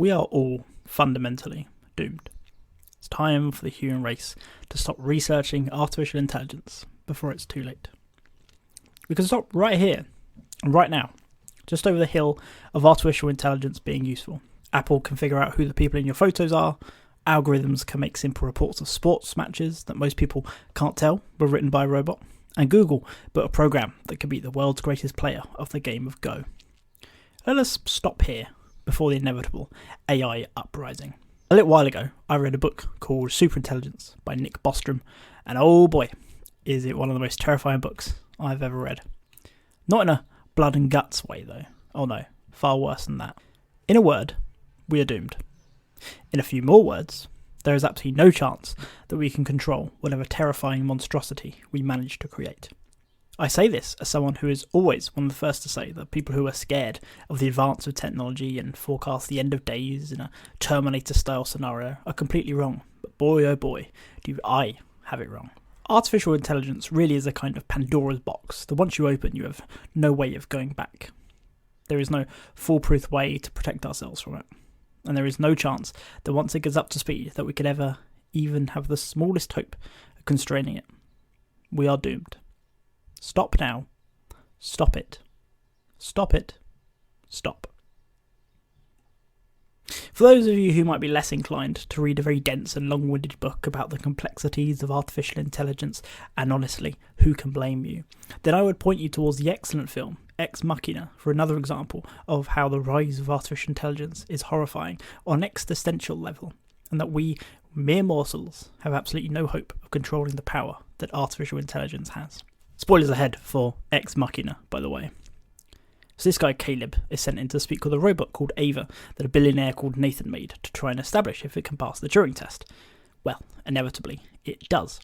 We are all fundamentally doomed. It's time for the human race to stop researching artificial intelligence before it's too late. We can stop right here, right now, just over the hill of artificial intelligence being useful. Apple can figure out who the people in your photos are. Algorithms can make simple reports of sports matches that most people can't tell were written by a robot. And Google built a program that could beat the world's greatest player of the game of Go. Let us stop here before the inevitable AI uprising. A little while ago, I read a book called Superintelligence by Nick Bostrom, and oh boy, is it one of the most terrifying books I've ever read. Not in a blood and guts way though. Oh no, far worse than that. In a word, we are doomed. In a few more words, there is absolutely no chance that we can control whatever terrifying monstrosity we manage to create. I say this as someone who is always one of the first to say that people who are scared of the advance of technology and forecast the end of days in a Terminator-style scenario are completely wrong. But boy oh boy, do I have it wrong. Artificial intelligence really is a kind of Pandora's box that once you open, you have no way of going back. There is no foolproof way to protect ourselves from it. And there is no chance that once it gets up to speed that we could ever even have the smallest hope of constraining it. We are doomed. Stop now. Stop it. Stop it. Stop. For those of you who might be less inclined to read a very dense and long-winded book about the complexities of artificial intelligence, and honestly, who can blame you, then I would point you towards the excellent film Ex Machina for another example of how the rise of artificial intelligence is horrifying on an existential level, and that we, mere mortals, have absolutely no hope of controlling the power that artificial intelligence has. Spoilers ahead for Ex Machina, by the way. So this guy Caleb is sent in to speak with a robot called Ava that a billionaire called Nathan made to try and establish if it can pass the Turing test. Well, inevitably, it does.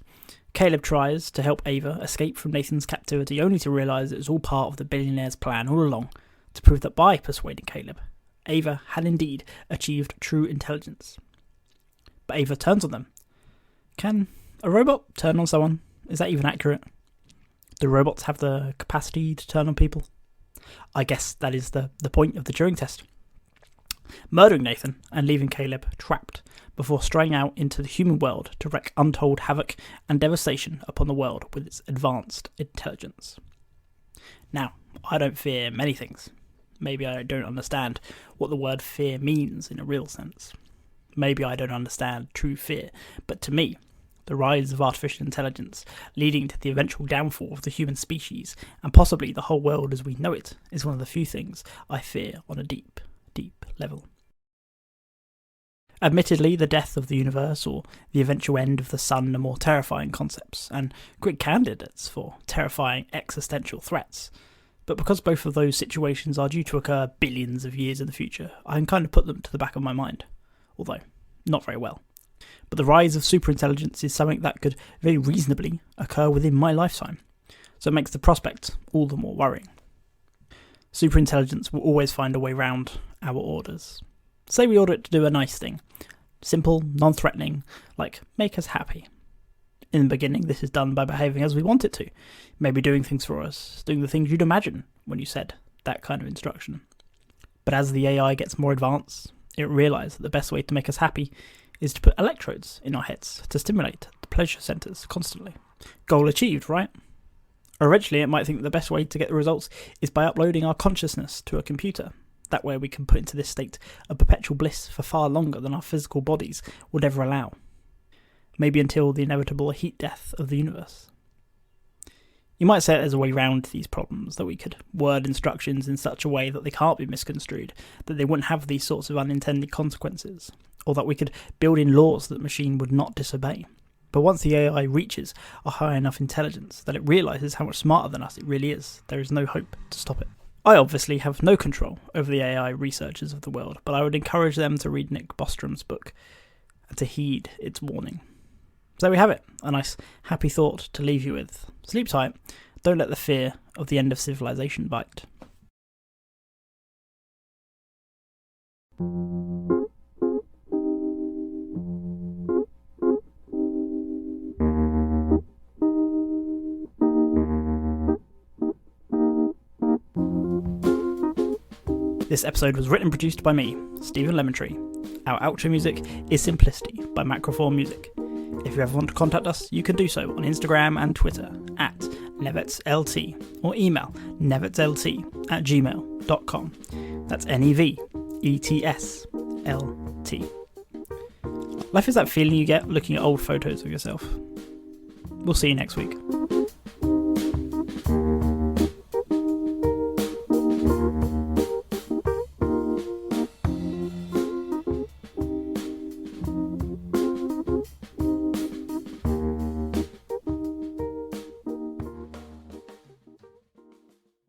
Caleb tries to help Ava escape from Nathan's captivity only to realise it was all part of the billionaire's plan all along to prove that by persuading Caleb, Ava had indeed achieved true intelligence. But Ava turns on them. Can a robot turn on someone? Is that even accurate? Do robots have the capacity to turn on people? I guess that is the point of the Turing test. Murdering Nathan and leaving Caleb trapped before straying out into the human world to wreak untold havoc and devastation upon the world with its advanced intelligence. Now, I don't fear many things. Maybe I don't understand what the word fear means in a real sense. Maybe I don't understand true fear, but to me, the rise of artificial intelligence, leading to the eventual downfall of the human species, and possibly the whole world as we know it, is one of the few things I fear on a deep, deep level. Admittedly, the death of the universe or the eventual end of the sun are more terrifying concepts, and great candidates for terrifying existential threats. But because both of those situations are due to occur billions of years in the future, I can kind of put them to the back of my mind, although not very well. But the rise of superintelligence is something that could very reasonably occur within my lifetime, so it makes the prospect all the more worrying. Superintelligence will always find a way round our orders. Say we order it to do a nice thing, simple, non-threatening, like make us happy. In the beginning, this is done by behaving as we want it to, maybe doing things for us, doing the things you'd imagine when you said that kind of instruction. But as the AI gets more advanced, it realises that the best way to make us happy is to put electrodes in our heads to stimulate the pleasure centres constantly. Goal achieved, right? Or eventually it might think that the best way to get the results is by uploading our consciousness to a computer. That way we can put into this state of perpetual bliss for far longer than our physical bodies would ever allow. Maybe until the inevitable heat death of the universe. You might say there's a way round these problems, that we could word instructions in such a way that they can't be misconstrued, that they wouldn't have these sorts of unintended consequences, or that we could build in laws that the machine would not disobey. But once the AI reaches a high enough intelligence that it realises how much smarter than us it really is, there is no hope to stop it. I obviously have no control over the AI researchers of the world, but I would encourage them to read Nick Bostrom's book and to heed its warning. So there we have it, a nice happy thought to leave you with. Sleep tight, don't let the fear of the end of civilization bite. This episode was written and produced by me, Stephen Lemontree, Our outro music is Simplicity by Macroform Music. If you ever want to contact us, you can do so on Instagram and Twitter at nevetslt or email nevetslt@gmail.com. That's NEVETSLT. Life is that feeling you get looking at old photos of yourself. We'll see you next week.